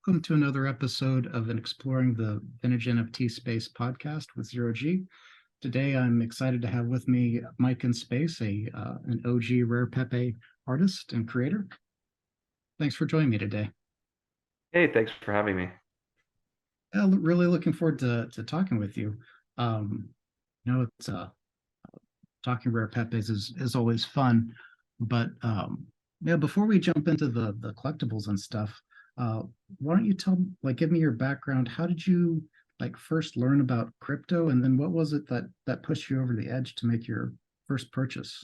Welcome to another episode of an Exploring the Vintage NFT Space podcast with Zero G. Today, I'm excited to have with me MikeinSpace, an OG Rare Pepe artist and creator. Thanks for joining me today. Hey, thanks for having me. Really looking forward to talking with you. It's talking Rare Pepes is always fun, but yeah, before we jump into the collectibles and stuff, uh, why don't you give me your background? How did you first learn about crypto, and then what was it that pushed you over the edge to make your first purchase?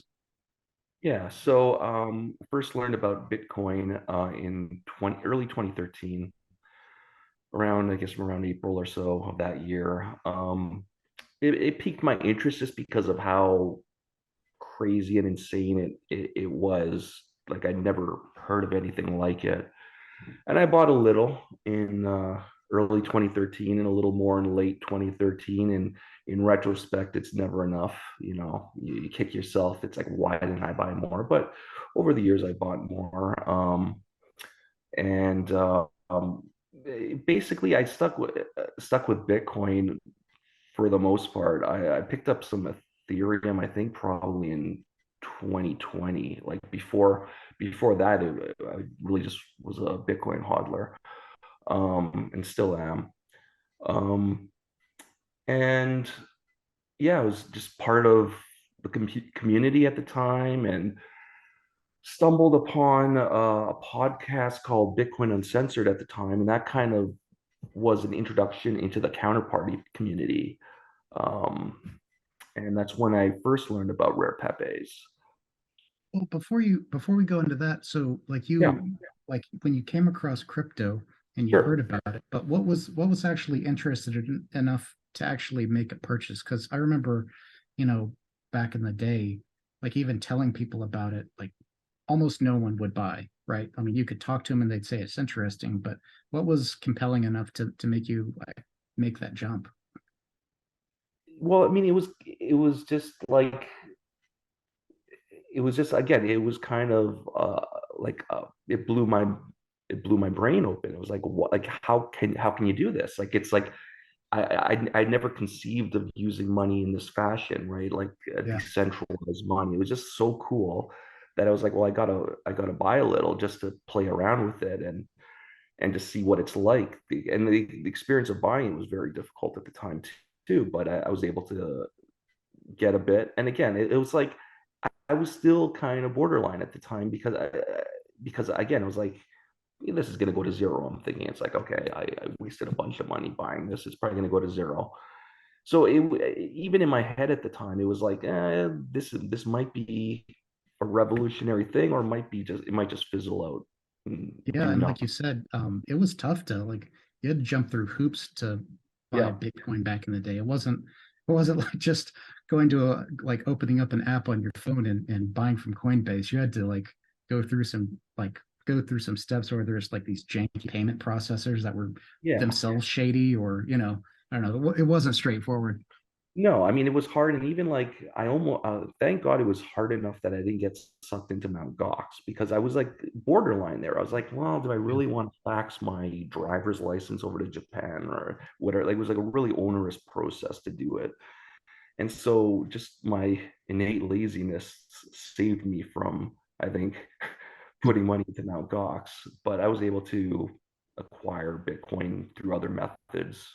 First learned about Bitcoin in early 2013, around I guess around April or so of that year. It piqued my interest just because of how crazy and insane it was. Like I'd never heard of anything like it. And I bought a little in early 2013 and a little more in late 2013. And in retrospect, it's never enough. You kick yourself. It's like, why didn't I buy more? But over the years, I bought more. And Basically, I stuck with Bitcoin for the most part. I picked up some Ethereum, I think, probably in 2020. Like before that, I really just was a Bitcoin hodler, and still am. Um, and yeah, I was just part of the community at the time, and stumbled upon a podcast called Bitcoin Uncensored at the time, and that kind of was an introduction into the counterparty community. Um, and that's when I first learned about Rare Pepes. Well, before we go into that, so Yeah, when you came across crypto and you heard sure. about it, but what was actually interested enough to actually make a purchase? Because I remember, you know, back in the day, like even telling people about it, like almost no one would buy, right? I mean, you could talk to them and they'd say it's interesting, but what was compelling enough to make you make that jump? Well, I mean, it was just like it was just again, it was kind of it blew my brain open. It was like, what, like how can you do this? Like it's like I never conceived of using money in this fashion, right? Like Yeah. decentralized money. It was just so cool that I was like, well, I gotta buy a little just to play around with it and to see what it's like. The experience of buying was very difficult at the time too, but I was able to get a bit. And again, it was like I was still kind of borderline at the time because again, it was like, this is going to go to zero. I'm thinking it's like, okay, I wasted a bunch of money buying this. It's probably going to go to zero. So even in my head at the time, it was like, this might be a revolutionary thing, or it might just fizzle out and Yeah, do and like nothing. you said, it was tough to you had to jump through hoops to buy Yeah, Bitcoin back in the day. It wasn't like just going to opening up an app on your phone and buying from Coinbase. You had to go through some go through some steps where there's like these janky payment processors that were yeah. themselves shady, or I don't know. It wasn't straightforward. No, I mean it was hard, and even like I almost thank God it was hard enough that I didn't get sucked into Mount Gox because I was like borderline there. I was like, well, do I Yeah. really want to fax my driver's license over to Japan or whatever? Like it was like a really onerous process to do it, and so just my innate laziness saved me from, I think, putting money into Mount Gox. But I was able to acquire Bitcoin through other methods.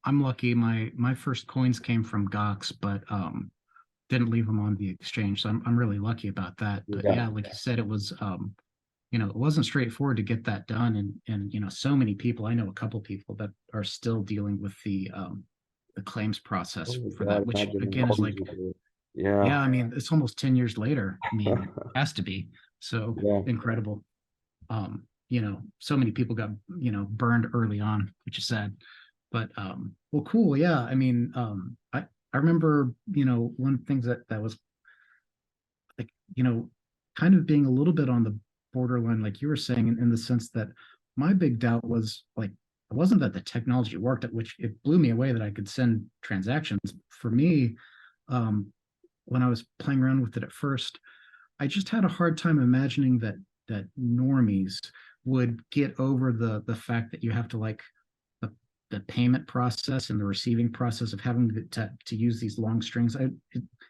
I'm lucky. My first coins came from Gox, but didn't leave them on the exchange. So I'm really lucky about that. But Yeah, yeah, like you said, it was it wasn't straightforward to get that done. And so many people, I know a couple people that are still dealing with the claims oh process my for God, that, which imagine again all is these like, years. yeah, Yeah, I mean, it's almost 10 years later. I mean, it has to be. So yeah. incredible. So many people got, burned early on, which is sad. But well, cool. Yeah. I mean, I remember, one of the things that was like, kind of being a little bit on the borderline, like you were saying, in the sense that my big doubt was like, it wasn't that the technology worked, at which it blew me away that I could send transactions. For me, um, when I was playing around with it at first, I just had a hard time imagining that normies would get over the fact that you have to like the payment process and the receiving process of having to use these long strings.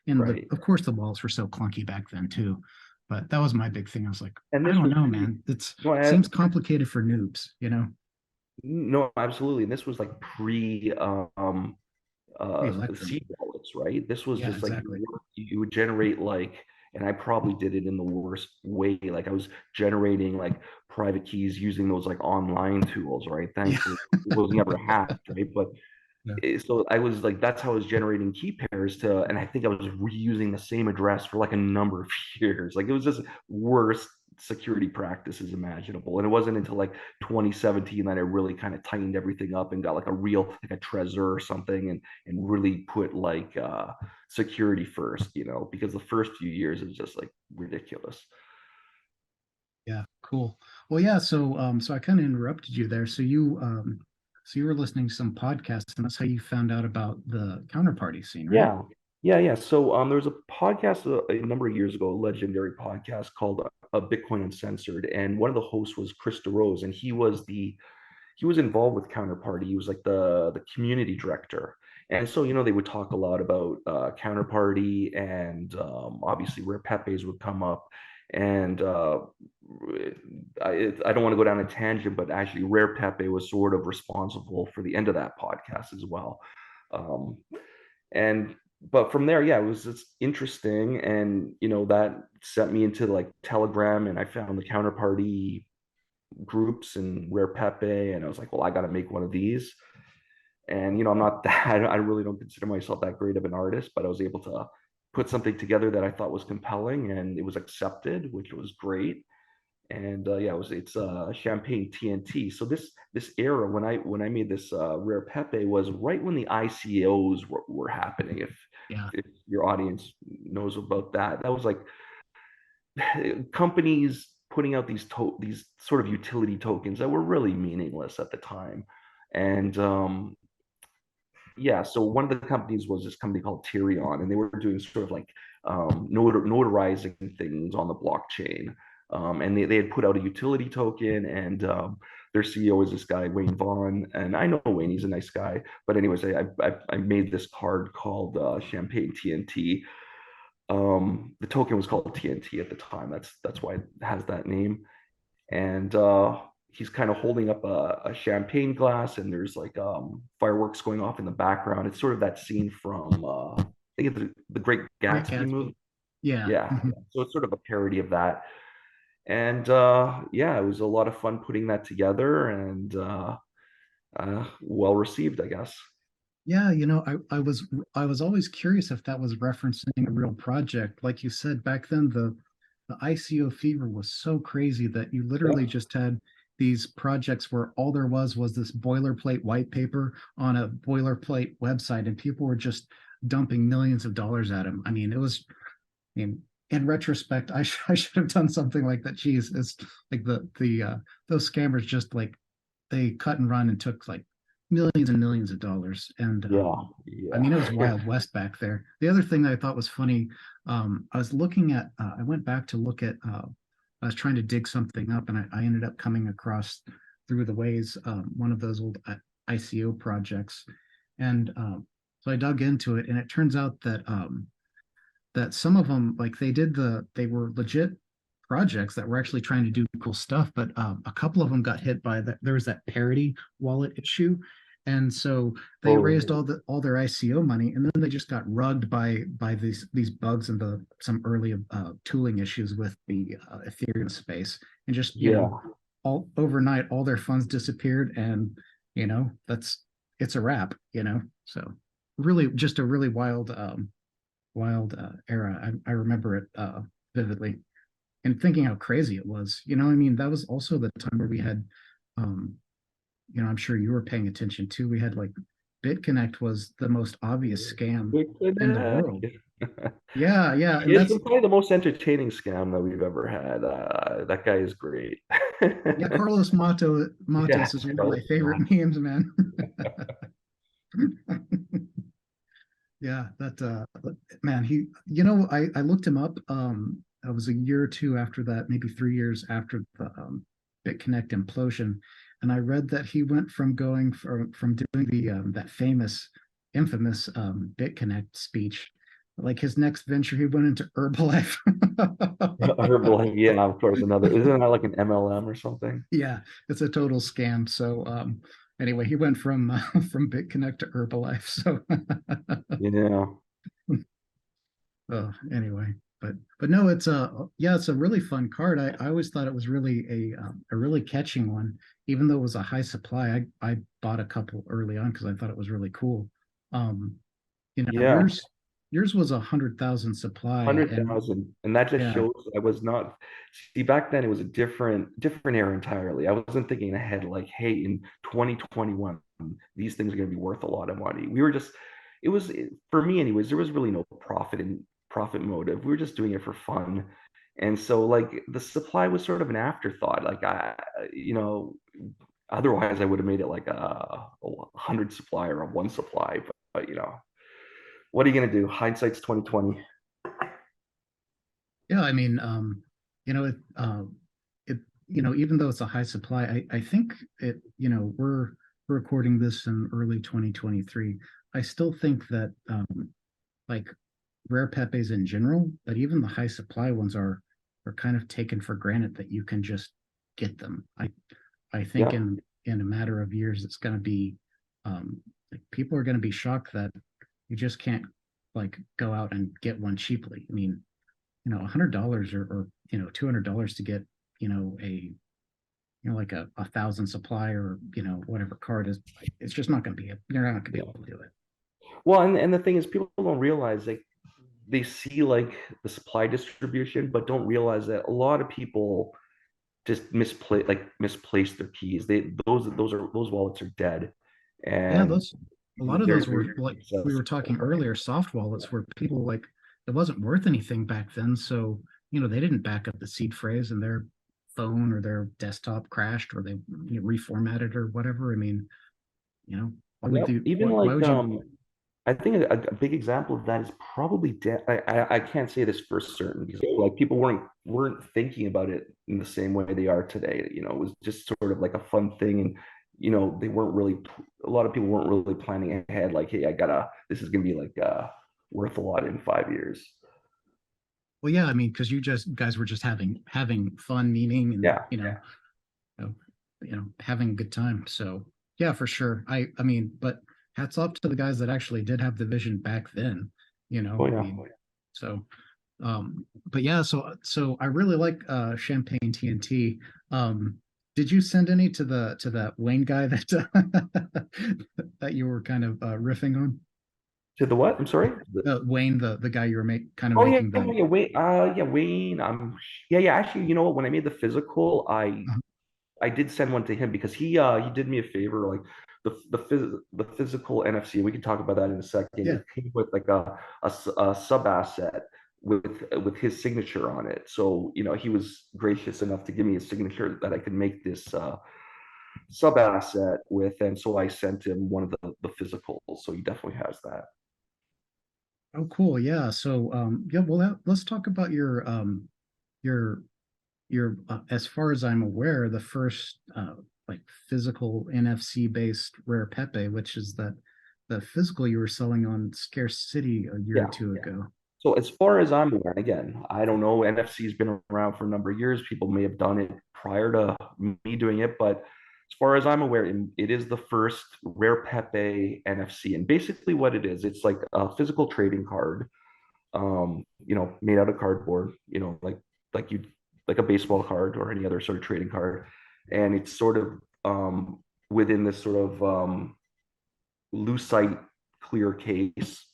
Right. Of course the wallets were so clunky back then too, but that was my big thing. I was like, And I this don't was know, pre, man. It's no, seems complicated for noobs, you know? no, absolutely. And this was like pre Pre-electrum. seed wallets, right? This was Yeah, just like exactly. you would generate like, and I probably did it in the worst way. Like I was generating like private keys using those like online tools, right? Yeah. Thankfully, it was never hacked, right? But Yeah. so I was like, that's how I was generating key pairs to, and I think I was reusing the same address for like a number of years. Like it was just worst security practices imaginable. And it wasn't until like 2017 that I really kind of tightened everything up and got like a real, like a Trezor or something, and really put like security first, because the first few years is just like ridiculous. Yeah, cool. Well, yeah, so I kind of interrupted you there. So you were listening to some podcasts, and that's how you found out about the counterparty scene, right? Yeah. Yeah, yeah. So there was a podcast a number of years ago, a legendary podcast called Bitcoin Uncensored, and one of the hosts was Chris DeRose, and he was involved with Counterparty. He was like the community director, and so they would talk a lot about Counterparty, and obviously Rare Pepes would come up, and I don't want to go down a tangent, but actually Rare Pepe was sort of responsible for the end of that podcast as well. Um, and but from there, yeah, it was just interesting, and that set me into like Telegram, and I found the Counterparty groups and Rare Pepe, and I was like, well, I got to make one of these. And I'm not that I really don't consider myself that great of an artist, but I was able to put something together that I thought was compelling, and it was accepted, which was great. And yeah, it's Champagne TNT. So this era when I made this Rare Pepe was right when the ICOs were happening. Yeah. If your audience knows about that, that was like companies putting out these sort of utility tokens that were really meaningless at the time. And yeah, so one of the companies was this company called Tyrion, and they were doing sort of like notarizing things on the blockchain. And they had put out a utility token, and their CEO is this guy, Wayne Vaughn. And I know Wayne, he's a nice guy. But anyways, I made this card called Champagne TNT. The token was called TNT at the time. That's why it has that name. And he's kind of holding up a champagne glass, and there's like fireworks going off in the background. It's sort of that scene from I think it's the Great Great Gatsby Gatsby. movie. Yeah. Yeah, Mhm. yeah. So it's sort of a parody of that. And yeah, it was a lot of fun putting that together, and well received, I guess. Yeah, I was always curious if that was referencing a real project. Like you said, back then the ICO fever was so crazy that you literally Yep. just had these projects where all there was this boilerplate white paper on a boilerplate website, and people were just dumping millions of dollars at him. I mean, it was, I mean, in retrospect, I should have done something like that. Geez, it's like those scammers just like they cut and run and took like millions and millions of dollars. And Yeah, I mean, it was yeah. Wild West back there. The other thing that I thought was funny, I was looking at, I went back to look at, I was trying to dig something up, and I ended up coming across through the ways one of those old ICO projects, and so I dug into it, and it turns out that some of them, like they were legit projects that were actually trying to do cool stuff, but a couple of them got hit by that. There was that parody wallet issue, and so they Oh, raised all their ICO money, and then they just got rugged by these bugs and the some early tooling issues with the Ethereum space, and just yeah, all overnight all their funds disappeared, and that's it's a wrap. So really just a really wild era. I remember it vividly, and thinking how crazy it was. I mean, that was also the time where we had, um, I'm sure you were paying attention too. We had like BitConnect was the most obvious scam Quick in the Connect. world. Yeah, yeah, and It's that's been probably the most entertaining scam that we've ever had. That guy is great. yeah. Carlos Matos is Yes, one of my Carlos favorite Ghosn. memes, man. Yeah, man, I looked him up. It was a year or two after that, maybe 3 years after the BitConnect implosion, and I read that he went from going from doing the that famous, infamous BitConnect speech. Like his next venture, he went into Herbalife. Herbal, yeah, of course, another. Isn't that like an MLM or something? Yeah, it's a total scam. So anyway, he went from from BitConnect to Herbalife. So Yeah, anyway, but no, it's a yeah, it's a really fun card. I always thought it was really a really catching one, even though it was a high supply. I bought a couple early on because I thought it was really cool. Um, yeah. yours was 100,000 supply, and 100,000, and that just yeah, shows I was not. See, back then it was a different era entirely. I wasn't thinking ahead like, hey, in 2021 these things are going to be worth a lot of money. We were just, it was, for me anyways, there was really no profit motive. We were just doing it for fun. And so like the supply was sort of an afterthought. Like you know, otherwise I would have made it like a 100 supply or a one supply, but you know, what are you going to do? Hindsight's 2020. yeah. I mean, it even though it's a high supply, I think it we're recording this in early 2023. I still think that like rare pepes in general, but even the high supply ones are kind of taken for granted that you can just get them. I think Yeah. in a matter of years, it's going to be like people are going to be shocked that you just can't like go out and get one cheaply. I mean, $100 or $200 to get a like a thousand supply or whatever card is, it's just not going to be you're not going to be Yeah. able to do it. Well, and the thing is, people don't realize like they see like the supply distribution, but don't realize that a lot of people just misplace their keys. Those wallets are dead, Yeah, and those a lot of they're those were very like we were talking accessible. earlier, soft wallets where people like it wasn't worth anything back then. So, they didn't back up the seed phrase and their phone or their desktop crashed or they reformatted or whatever. I mean, why would Yep. you Even why like would you I think a big example of that is probably I can't say this for certain because like people weren't thinking about it in the same way they are today. You know, it was just sort of like a fun thing, and they weren't really. A lot of people weren't really planning ahead. Like, hey, I gotta. This is gonna be like worth a lot in 5 years. well, yeah, I mean, because you just guys were just having fun, meaning, and Yeah. know, having a good time. So yeah, for sure. I mean, but hats off to the guys that actually did have the vision back then. Oh I yeah. mean, so but yeah, so I really like Champagne TNT. Did you send any to that Wayne guy that that you were kind of riffing on? To the what? I'm sorry. Wayne, the guy you were kind of Oh yeah, making yeah, the yeah. Wait, yeah, Wayne. Yeah, yeah. Actually, you know what? When I made the physical, I did send one to him because he did me a favor, like the physical NFC. We can talk about that in a second. yeah. It came with like a sub asset with his signature on it. So he was gracious enough to give me a signature that I could make this sub asset with, and so I sent him one of the physicals. So he definitely has that. Oh, cool. Yeah. So, yeah. Well, let's talk about your as far as I'm aware, the first like physical NFC based Rare Pepe, which is that the physical you were selling on Scarce City a year or Yeah. two ago. So as far as I'm aware, and again, I don't know, NFC's been around for a number of years. People may have done it prior to me doing it, but as far as I'm aware, it is the first Rare Pepe NFC. And basically what it is, it's like a physical trading card, made out of cardboard, like you like a baseball card or any other sort of trading card. And it's sort of within this sort of lucite clear case.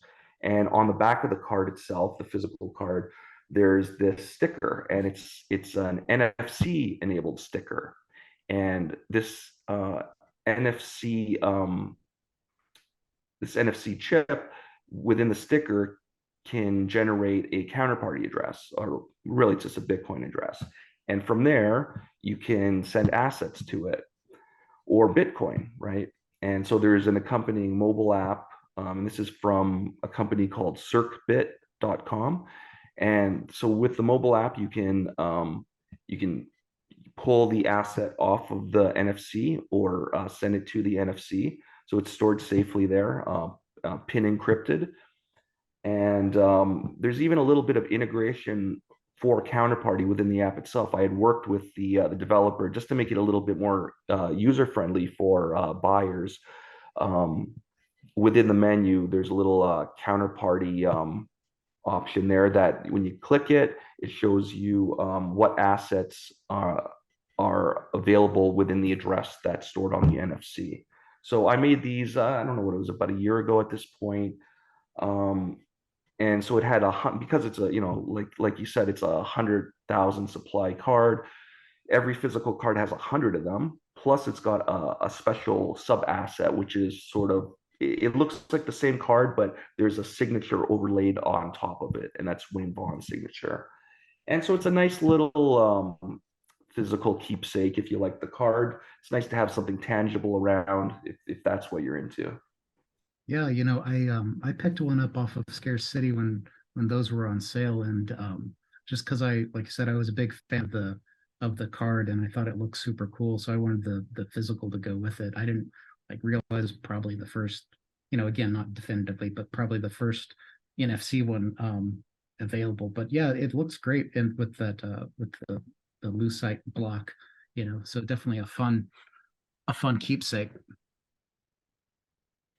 And on the back of the card itself, the physical card, there's this sticker, and it's an NFC enabled sticker. And NFC this NFC chip within the sticker can generate a counterparty address, or really it's just a Bitcoin address. And from there, you can send assets to it or Bitcoin, right? And so there's an accompanying mobile app. And this is from a company called circbit.com. And so with the mobile app, you can pull the asset off of the NFC or send it to the NFC. So it's stored safely there, pin encrypted. And there's even a little bit of integration for counterparty within the app itself. I had worked with the developer just to make it a little bit more user friendly for buyers. Um, Within the menu, there's a little counterparty option there that when you click it, it shows you what assets are available within the address that's stored on the NFC. So I made these, I don't know what it was, about a year ago at this point. Um, and so it had because it's a, like you said, it's 100,000 supply card. Every physical card has 100 of them. Plus, it's got a special sub asset, which is sort of, it looks like the same card, but there's a signature overlaid on top of it, and that's Wayne Vaughn's signature. And so it's a nice little physical keepsake if you like the card. It's nice to have something tangible around if that's what you're into. Yeah, I picked one up off of Scarce City when those were on sale, and just because like I said, I was a big fan of the card, and I thought it looked super cool, so I wanted the physical to go with it. I didn't like realize probably the first, again, not definitively, but probably the first NFC one available. But yeah, it looks great, and with that with the lucite block, so definitely a fun keepsake.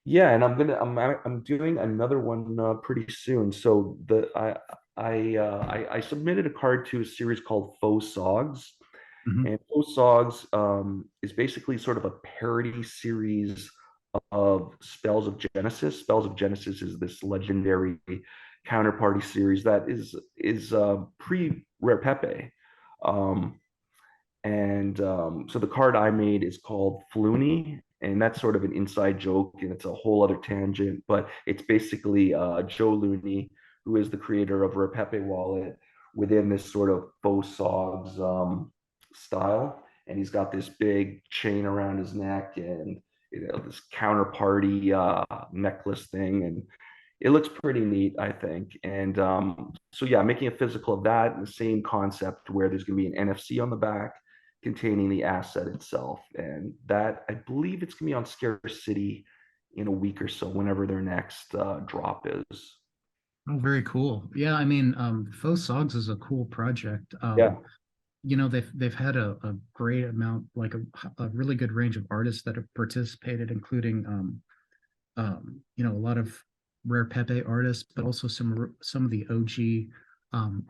Yeah, and I'm doing another one pretty soon. So I submitted a card to a series called FAUX SoGs, Mhm. and FAUX SoGs is basically sort of a parody series of Spells of Genesis. Spells of Genesis is this legendary counterparty series that is pre Rare Pepe. Um, and so the card I made is called Flooney, and that's sort of an inside joke, and it's a whole other tangent. But it's basically Joe Looney, who is the creator of Rare Pepe wallet, within this sort of faux sogs style, and he's got this big chain around his neck and this counterparty necklace thing, and it looks pretty neat, I think. And so yeah, making a physical of that, and the same concept where there's going to be an NFC on the back containing the asset itself. And that, I believe it's going to be on Scarce City in a week or so, whenever their next drop is. Oh, very cool. Yeah, I mean, Faux Sogs is a cool project. Yeah. They've had a great amount, like a really good range of artists that have participated, including a lot of Rare Pepe artists, but also some of the OG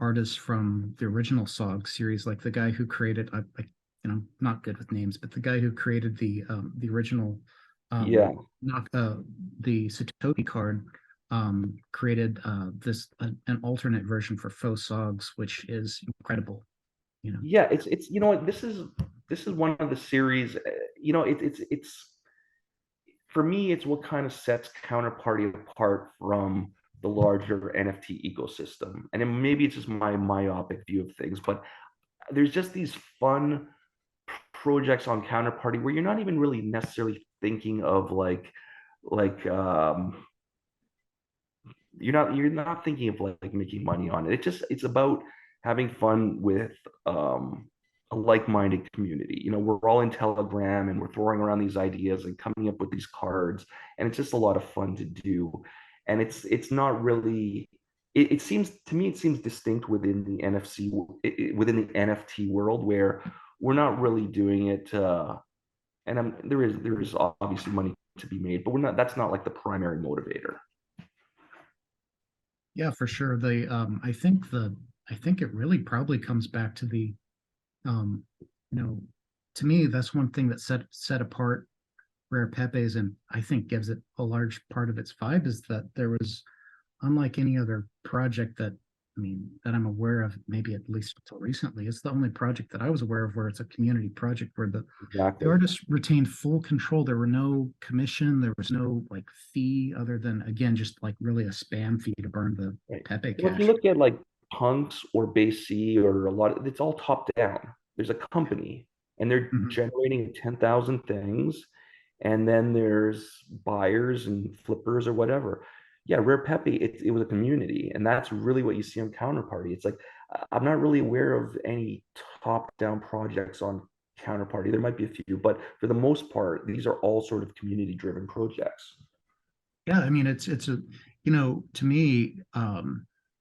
artists from the original SOG series, like the guy who created not good with names, but the guy who created the original Yeah. not the Satoshi card created an alternate version for Faux Sogs, which is incredible. Yeah. It's, this is one of the series, it's, for me, it's what kind of sets Counterparty apart from the larger NFT ecosystem. And then maybe it's just my myopic view of things, but there's just these fun projects on Counterparty where you're not even really necessarily thinking of like you're not thinking of like making money on it. It's about having fun with a like-minded community. We're all in Telegram and we're throwing around these ideas and coming up with these cards, and it's just a lot of fun to do. And it's not really. It seems to me, it seems distinct within the NFC within the NFT world, where we're not really doing it. And there is obviously money to be made, but we're not. That's not like the primary motivator. Yeah, for sure. I think it really probably comes back to um, you know, to me, that's one thing that set apart Rare Pepes, and I think gives it a large part of its vibe, is that there was, unlike any other project that I'm aware of, maybe at least until recently, it's the only project that I was aware of where it's a community project where the Exactly. artists retained full control. There were no commission, there was no like fee other than, again, just like really a spam fee to burn the Right. Pepe Well, if you cash. look at like Punks or Base C or a lot it's all top down. There's a company and they're Mhm. generating 10,000 things, and then there's buyers and flippers or whatever. Yeah, Rare Pepe, it was a community, and that's really what you see on Counterparty. It's like I'm not really aware of any top-down projects on Counterparty. There might be a few, but for the most part, these are all sort of community-driven projects. Yeah, I mean it's a, to me,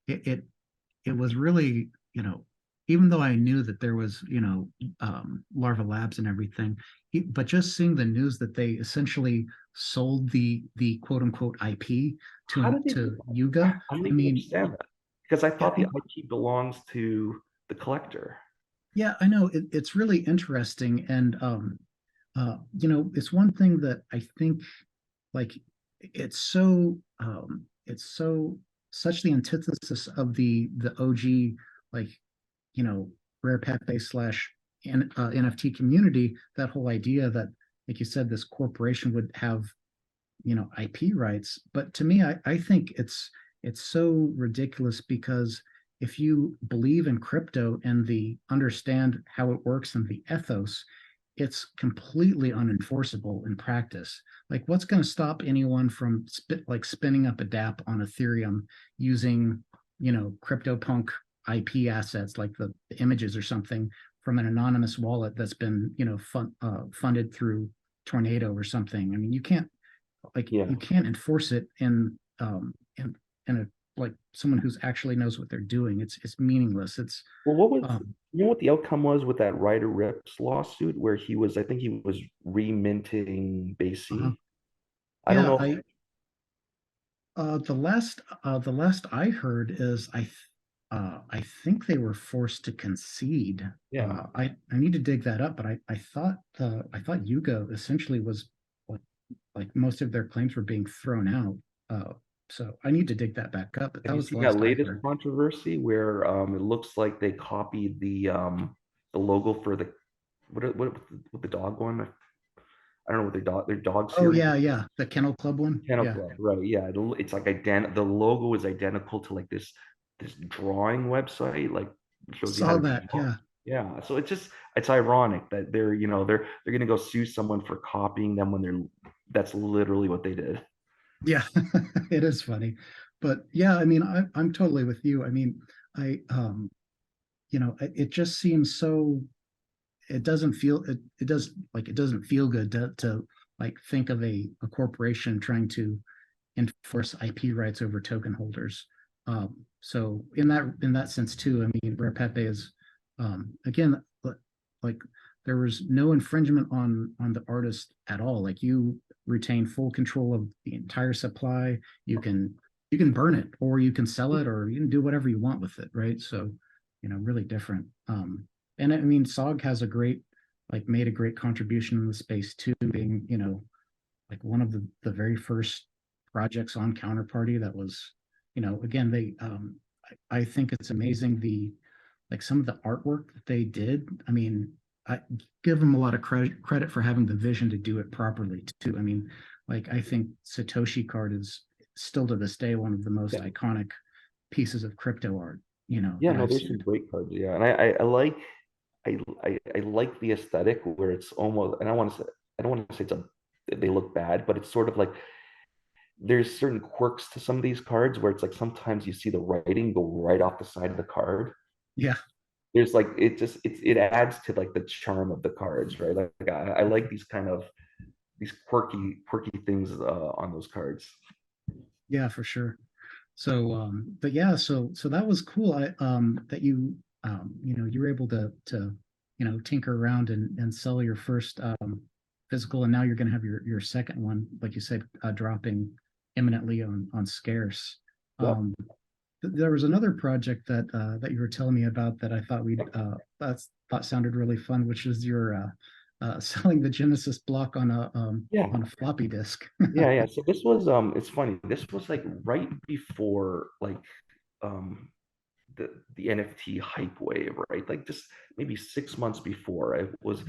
it it it was really, even though I knew that there was, Larva Labs and everything, but just seeing the news that they essentially sold the quote unquote IP How did they do to that? Yuga. I don't I even mean, understand that because I yeah, thought the IP belongs to the collector. yeah, I know it's really interesting, and it's one thing that I think, like, it's so such the antithesis of the OG, like, you know Rare Pepe slash NFT community. That whole idea that, like you said, this corporation would have, IP rights. But to me, I think it's so ridiculous, because if you believe in crypto and the understand how it works and the ethos, it's completely unenforceable in practice. Like, what's going to stop anyone from spinning up a DApp on Ethereum using, CryptoPunk IP assets, like the images or something, from an anonymous wallet that's been, funded through Tornado or something? I mean, Yeah. you can't enforce it in a, like, someone who's actually knows what they're doing. It's meaningless. It's Well, what was, um you know what the outcome was with that Ryder Ripps lawsuit where I think he was reminting uh Basie? I don't yeah, know. I the last I heard is, I think they were forced to concede. Yeah. I need to dig that up, but I thought Yuga essentially was, like, most of their claims were being thrown out. So I need to dig that back up, but Have that you was the seen that last I latest heard. controversy where it looks like they copied the logo for the what the dog one? I don't know what their dog Oh series. yeah, yeah, the Kennel Club one. Kennel Yeah, Club, right? Yeah, it's like the logo is identical to like this drawing website, like shows you how saw to that. draw. Yeah, Yeah, so it's ironic that they're gonna go sue someone for copying them when that's literally what they did. yeah, it is funny, but yeah, I mean, I'm totally with you. I mean, I it just seems so, it doesn't feel good to, like, think of a corporation trying to enforce IP rights over token holders. So in that sense too, I mean, Rare Pepe is, again, like, there was no infringement on the artist at all. Like, you retain full control of the entire supply. You can burn it, or you can sell it, or you can do whatever you want with it, right? So, really different. And I mean, SOG has made a great contribution in the space too, being, like, one of the very first projects on Counterparty that was, again, I think it's amazing, some of the artwork that they did. I mean, I give them a lot of credit for having the vision to do it properly too. I mean, like, I think Satoshi card is still to this day one of the most Yeah, iconic pieces of crypto art, yeah, that no, I've there's some seen. great cards. Yeah, and I like the aesthetic where it's almost, and I don't want to say they look bad, but it's sort of like there's certain quirks to some of these cards where it's like sometimes you see the writing go right off the side of the card. Yeah. There's like it adds to like the charm of the cards, right? Like I like these kind of these quirky things on those cards. Yeah, for sure. So, but yeah, so that was cool. That you were able to, tinker around and sell your first physical, and now you're going to have your second one, like you said, dropping imminently on Scarce. Yep. Um, there was another project that you were telling me about that I thought thought sounded really fun, which is your selling the Genesis block Yeah. on a floppy disk. Yeah. So this was it's funny. This was like right before like um the NFT hype wave, right? Like just maybe 6 months before. It was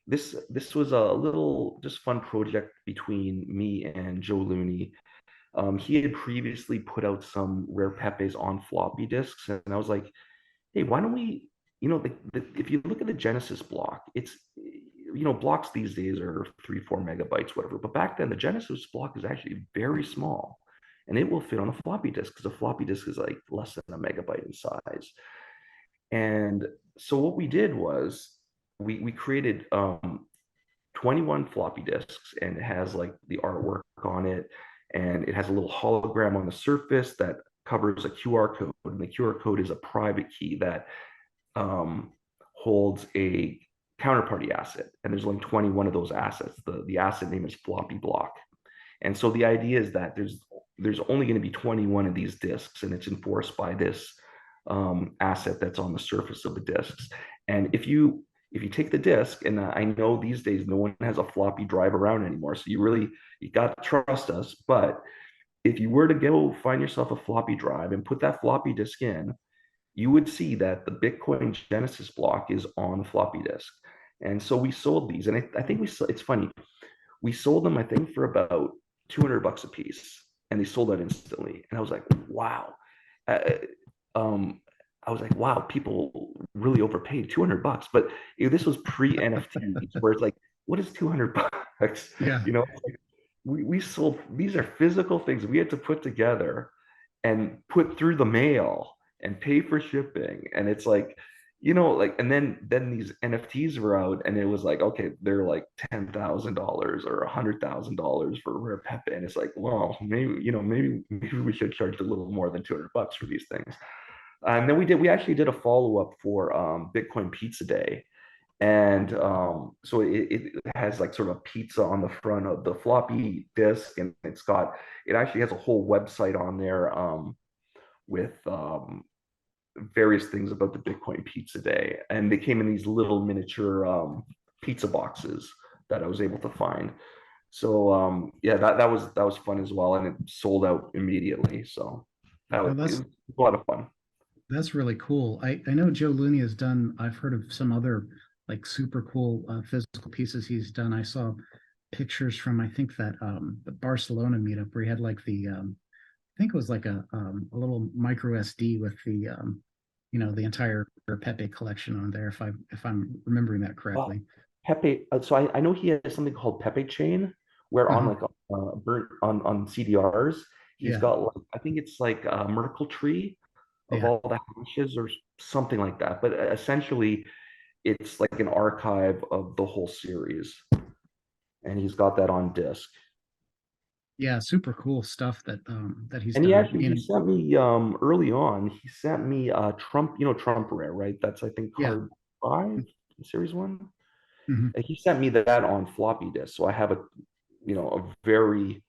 this was a little just fun project between me and Joe Looney. He had previously put out some Rare Pepes on floppy disks, and I was like, hey, why don't we, if you look at the Genesis block, it's, blocks these days are 3, 4 megabytes, whatever. But back then, the Genesis block is actually very small and it will fit on a floppy disk because a floppy disk is like less than a megabyte in size. And so what we did was we created 21 floppy disks, and it has like the artwork on it, and it has a little hologram on the surface that covers a QR code, and the QR code is a private key that um, holds a counterparty asset, and there's only 21 of those assets. The asset name is FLOPPYBLOCK. And so the idea is that there's only going to be 21 of these disks, and it's enforced by this asset that's on the surface of the disks. And if you take the disk, and I know these days no one has a floppy drive around anymore, so you got to trust us. But if you were to go find yourself a floppy drive and put that floppy disk in, you would see that the Bitcoin Genesis block is on floppy disk. And so we sold these, and I think it's funny, we sold them, I think, for about $200 a piece, and they sold out instantly. And I was like, wow. Uh, um, I was like, wow, people really overpaid $200. But this was pre NFT, where it's like, what is $200? Yeah. Like, we sold, these are physical things we had to put together and put through the mail and pay for shipping. And it's like, like, and then these NFTs were out, and it was like, okay, they're like $10,000 or $100,000 for Rare Pepe, and it's like, well, maybe we should charge a little more than $200 for these things. And then we actually did a follow up for Bitcoin Pizza Day, and so it has like sort of pizza on the front of the floppy disk, and it actually has a whole website on there with various things about the Bitcoin Pizza Day, and they came in these little miniature pizza boxes that I was able to find. So yeah, that was fun as well, and it sold out immediately. So No, it was a lot of fun. that's really cool. I know Joe Looney has done, I've heard of some other like super cool physical pieces he's done. I saw pictures from, I think that the Barcelona meetup where he had like the I think it was like a little micro SD with the the entire Pepe collection on there, if I'm remembering that Uh, correctly. Pepe, so I know he has something called Pepe Chain, where on Uh-huh. like burnt on CDRs, he's Yeah, got like, I think it's like a Merkle tree of yeah. all the hashes or something like that. But essentially, it's like an archive of the whole series, and he's got that on disk. Yeah, super cool stuff that he's And he done. actually he sent me early on. He sent me Trump, Trump Rare, right? That's, I think, Yeah. card 5, series 1. Hmm. And he sent me that on floppy disk, so I have a very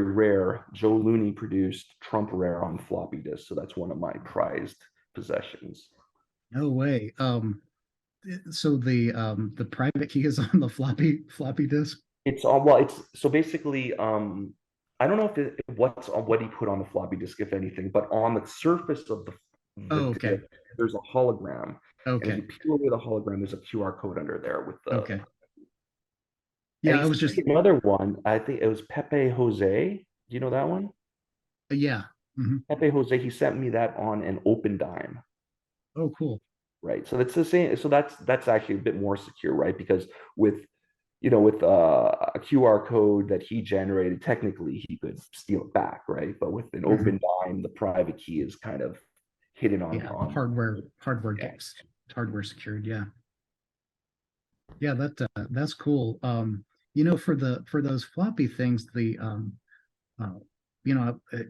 rare Joe Looney produced Trump Rare on floppy disk. So that's one of my prized possessions. No way. So the private key is on the floppy disk. It's all, well, it's so basically, I don't know what's on what he put on the floppy disk, if anything, but on the surface of the Oh, okay. disk, there's a hologram. And if Okay. you peel away the hologram, there's a QR code under there with the. Okay. And Yeah, he I was sent just me another one. I think it was Pepe Jose. Do you know that one? yeah. Hmm. Pepe Jose. He sent me that on an open dime. Oh, cool. Right. So that's the same. So that's actually a bit more secure, right? Because with a QR code that he generated, technically he could steal it back, right? But with an Hmm. open dime, the private key is kind of hidden Yeah, on. hardware Yeah. gets hardware secured. Yeah. Yeah, that's cool. For those floppy things, the uh,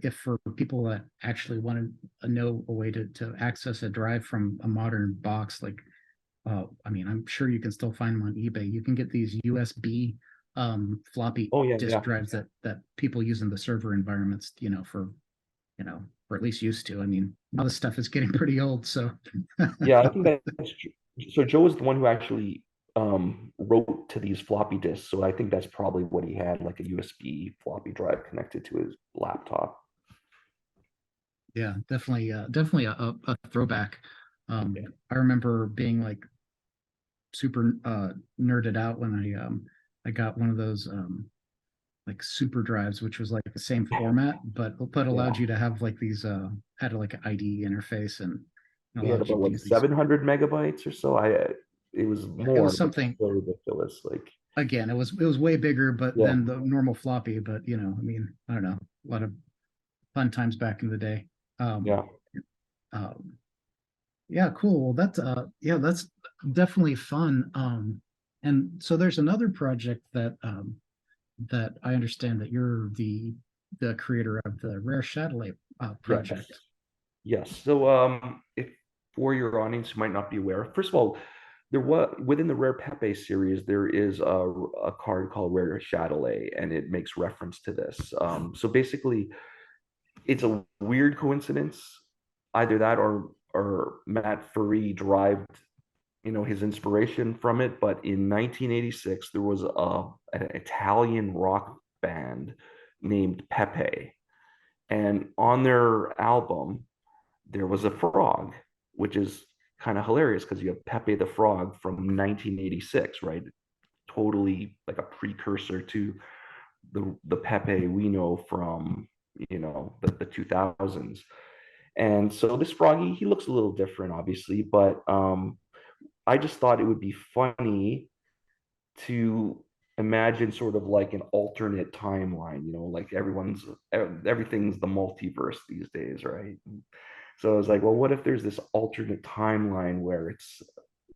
if for people that actually want to know a way to access a drive from a modern box, like, I mean, I'm sure you can still find them on eBay. You can get these USB floppy Oh yeah, disk yeah, drives that people use in the server environments, or at least used to. I mean, now this stuff is getting pretty old, so yeah. I think that's true. So Joe is the one who actually wrote to these floppy disks. So I think that's probably what he had, like a USB floppy drive connected to his laptop. yeah, definitely a throwback. Yeah, I remember being like super nerded out when I got one of those like super drives, which was like the same format, but allowed yeah. you to have like these had like an IDE interface and We had allowed you about to what, use these. 700 megabytes or so. It was It more, was but something, so ridiculous. Like, again, it was way bigger, but yeah, than the normal floppy. But I mean, I don't know, a lot of fun times back in the day. Um, yeah. um, Yeah, cool. Well, that's yeah, that's definitely fun. And so there's another project that I understand that you're the creator of, the Rare Shadilay project. Yes. Yes. So, if for your audience who might not be aware, first of all, there was within the Rare Pepe series, there is a card called Rare Shadilay, and it makes reference to this. So basically, it's a weird coincidence, either that or Matt Furry derived, his inspiration from it. But in 1986, there was an Italian rock band named Pepe, and on their album there was a frog, which is kind of hilarious because you have Pepe the Frog from 1986, right? Totally like a precursor to the Pepe we know from the 2000s. And so this froggy, he looks a little different, obviously, but I just thought it would be funny to imagine sort of like an alternate timeline, like everything's the multiverse these days, right? So I was like, well, what if there's this alternate timeline where it's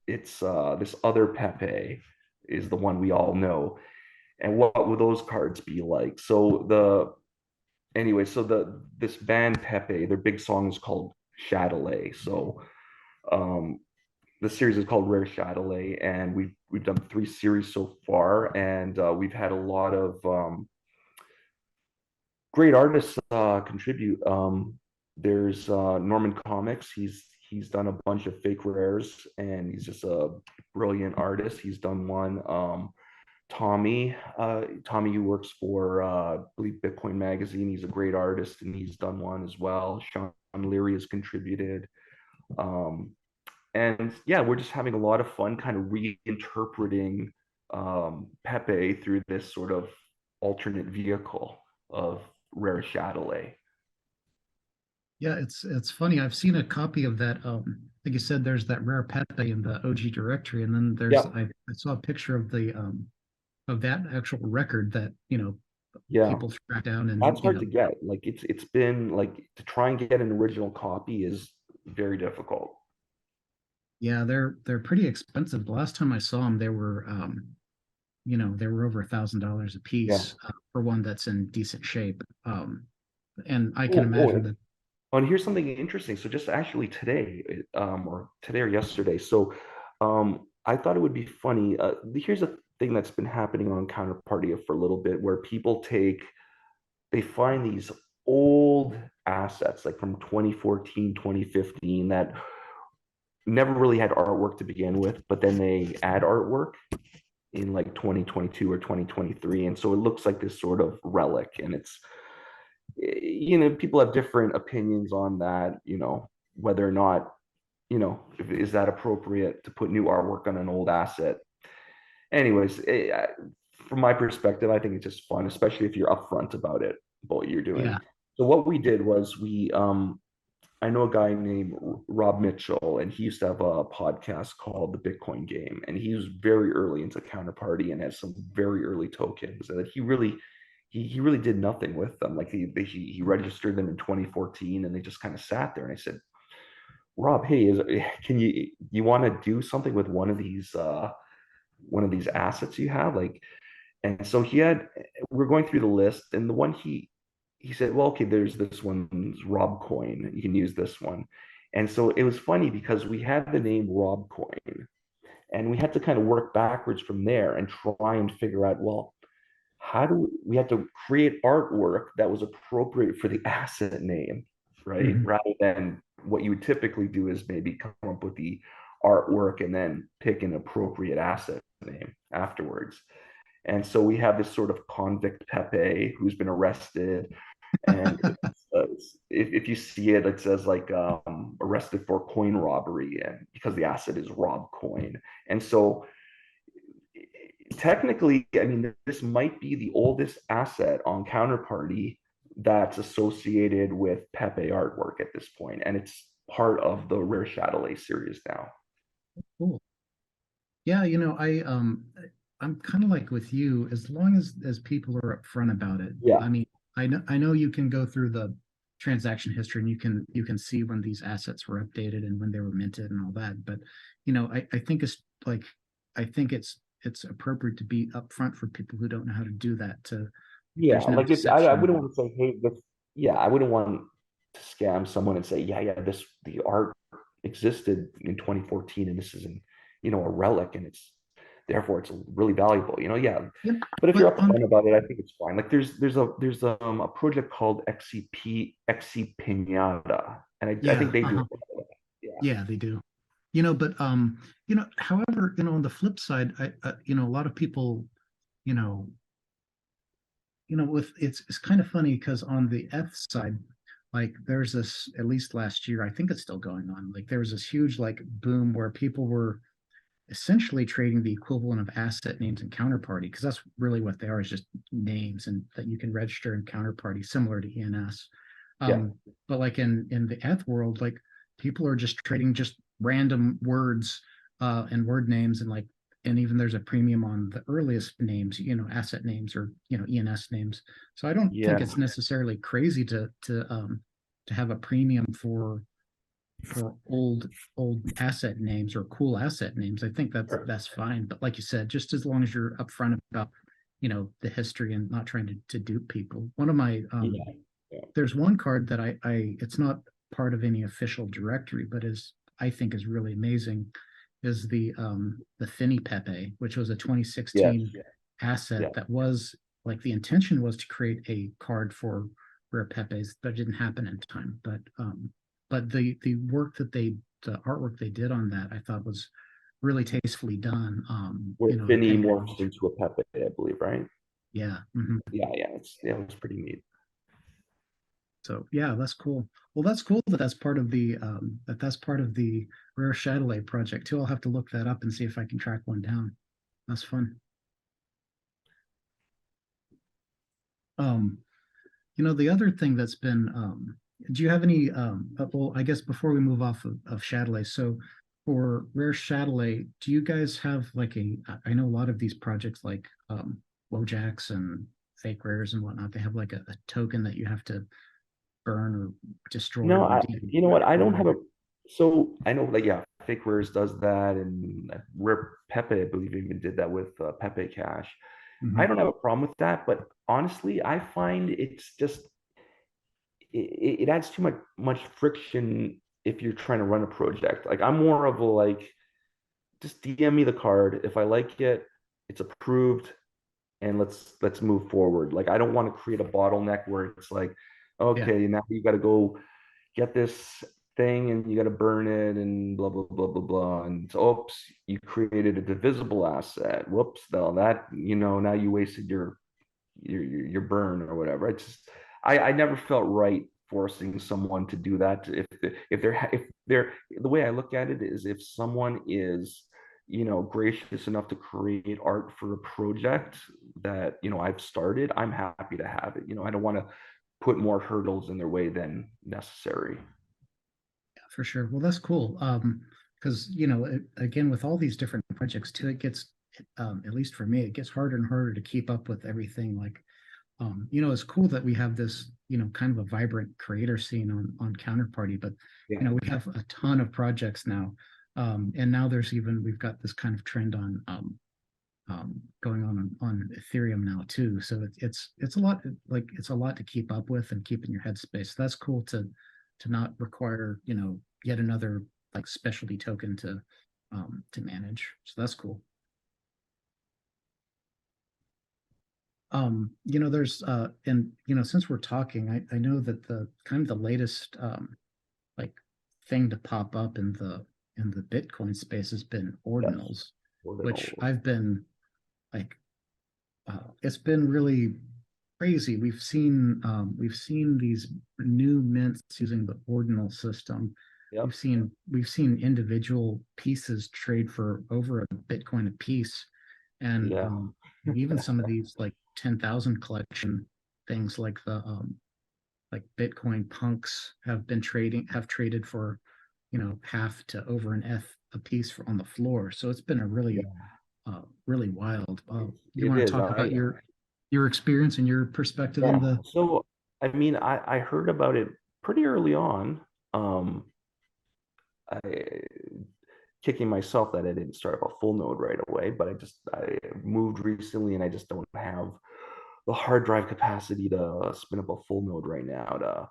this other Pepe is the one we all know, and what would those cards be like? So this band Pepe, their big song is called Shadilay. So um, the series is called Rare Shadilay, and we've done 3 series so far, and we've had a lot of great artists contribute. There's Norman Comics. He's done a bunch of fake rares, and he's just a brilliant artist. He's done one. Tommy, who works for I believe Bitcoin Magazine. He's a great artist, and he's done one as well. Sean Leary has contributed. Um, and yeah, we're just having a lot of fun kind of reinterpreting Pepe through this sort of alternate vehicle of Rare Shadilay. Yeah, it's funny. I've seen a copy of that. Like you said, there's that Rare Pepe in the OG directory, and then there's Yeah, I saw a picture of that actual record that yeah, people track down, and that's hard to get. Like it's been like to try and get an original copy is very difficult. yeah, they're pretty expensive. The last time I saw them, they were they were over $1,000 a Yeah. piece for one that's in decent shape. And I can Oh, imagine and that. here's something interesting. So just actually today, or today or yesterday. So I thought it would be funny. Here's a thing that's been happening on Counterparty for a little bit, where they find these old assets like from 2014, 2015 that never really had artwork to begin with, but then they add artwork in like 2022 or 2023. And so it looks like this sort of relic. And it's, people have different opinions on that, whether or not, is that appropriate to put new artwork on an old asset? Anyways, from my perspective, I think it's just fun, especially if you're upfront about what you're doing. Yeah, So what we did was I know a guy named Rob Mitchell, and he used to have a podcast called The Bitcoin Game, and he was very early into Counterparty and has some very early tokens that he really did nothing with them. Like he registered them in 2014, and they just kind of sat there. And I said, Rob, hey, can you want to do something with one of these assets you have? Like, and so we're going through the list, and the one he said, well, okay, there's this one's Rob Coin. You can use this one. And so it was funny because we had the name Rob Coin, and we had to kind of work backwards from there and try and figure out, well, how do we had to create artwork that was appropriate for the asset name, right? mhm. Rather than what you would typically do is maybe come up with the artwork and then pick an appropriate asset name afterwards. And so we have this sort of convict Pepe who's been arrested, and if you see it, it says like arrested for coin robbery, and because the asset is rob coin. And so technically, I mean, this might be the oldest asset on Counterparty that's associated with Pepe artwork at this point, and it's part of the Rare Shadilay series now. Cool. Yeah, I'm kind of like with you, as long as people are upfront about it. Yeah, I mean, I know you can go through the transaction history, and you can see when these assets were updated and when they were minted and all that. But I think it's like, I think it's appropriate to be upfront for people who don't know how to do that. To Yeah, There's no like I deception. wouldn't want to say, hey, this, yeah, I wouldn't want to scam someone and say, yeah, the art existed in 2014 and this is a relic and therefore it's really valuable, yeah. Yep. But if you're But on upfront about it, I think it's fine. Like there's a project called XC Pinata, and I Yeah, think they do uh-huh. it. Yeah, Yeah, they do. But however, on the flip side, a lot of people, you know, with it's kind of funny because on the F side, like there's this, at least last year, I think it's still going on. Like there was this huge like boom where people were essentially trading the equivalent of asset names and counterparty, because that's really what they are, is just names and that you can register in counterparty similar to ENS. yeah, But like in the ETH world, like people are just trading just random words and word names, and even there's a premium on the earliest names, asset names, or ENS names. So I don't think yeah, it's necessarily crazy to have a premium for old asset names or cool asset names. I think that's fine. But like you said, just as long as you're upfront about the history and not trying to dupe people. One of my yeah, yeah. There's one card that I it's not part of any official directory, but is I think is really amazing, is the Finny Pepe, which was a Yes, 2016 asset yeah, that was like, the intention was to create a card for Rare Pepes, but it didn't happen in time. But the work that the artwork they did on that, I thought was really tastefully done. where The Finny Penny morphs image. into a Pepe, I believe, right? Yeah. Mhm. Yeah, it was pretty neat. So yeah, that's cool. Well, that's cool that that's part of the Rare Shadilay project too. I'll have to look that up and see if I can track one down. That's fun. Um, the other thing that's been, do you have any, well, I guess before we move off of Shadilay, so for Rare Shadilay, do you guys have like I know a lot of these projects like Wojaks and Fake Rares and whatnot, they have like a token that you have to burn or destroy No, or redeem. you know what? I don't have Um, a. So I know, like, yeah, Fake Rares does that, and Rare Pepe, I believe, even did that with Pepe Cash. I mhm. don't have a problem with that, but honestly, I find it's just it adds too much friction if you're trying to run a project. Like, I'm more of a like, just DM me the card. If I like it, it's approved, and let's move forward. Like, I don't want to create a bottleneck where it's like, Yeah, okay, now you got to go get this thing and you got to burn it and blah blah blah blah blah, and so, oops, you created a divisible asset. Whoops, now that, now you wasted your burn or whatever. It's just, I never felt right forcing someone to do that. If they're the way I look at it is, if someone is gracious enough to create art for a project that I've started, I'm happy to have it. I don't want to put more hurdles in their way than necessary. for sure. Well, that's cool. Because again, with all these different projects too, it gets, at least for me, it gets harder and harder to keep up with everything. Like, it's cool that we have this, kind of a vibrant creator scene on Counterparty, but Yeah, we have a ton of projects now, and now we've got this kind of trend going on Ethereum now too. So it's a lot, like it's a lot to keep up with and keep in your headspace. That's cool to not require yet another like specialty token to manage. So that's cool. There's and since we're talking, I know that the kind of the latest like thing to pop up in the Bitcoin space has been yes, ordinals, which ordinals. I've been like, it's been really crazy. We've seen these new mints using the ordinal system. Yep. We've seen individual pieces trade for over a Bitcoin a piece, and Yeah. even some of these like 10,000 collection things like the like Bitcoin punks have traded for half to over an F a piece on the floor. So it's been a really Yeah. really wild. You It want to is. talk about your experience and your perspective Yeah. on the? So, I mean, I heard about it pretty early on. I kicking myself that I didn't start up a full node right away, but I moved recently and I just don't have the hard drive capacity to spin up a full node right now to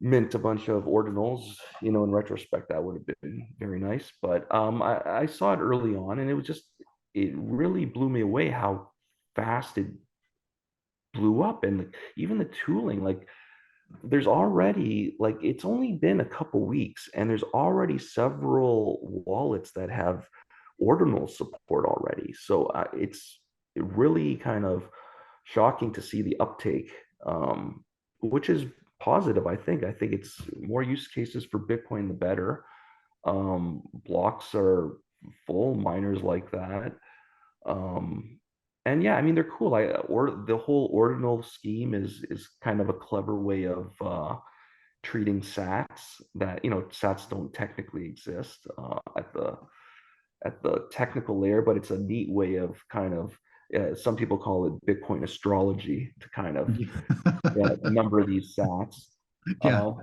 mint a bunch of ordinals. In retrospect, that would have been very nice. But I saw it early on, and it really blew me away how fast it blew up, and even the tooling. Like, there's already like it's only been a couple weeks, and there's already several wallets that have ordinal support already. So it's really kind of shocking to see the uptake, which is positive. I think it's more use cases for Bitcoin, the better. Blocks are full, miners like that. And yeah, I mean they're cool. Or the whole ordinal scheme is kind of a clever way of treating sats that sats don't technically exist at the technical layer, but it's a neat way of kind of some people call it Bitcoin astrology to kind of number these sats. Yeah. Uh,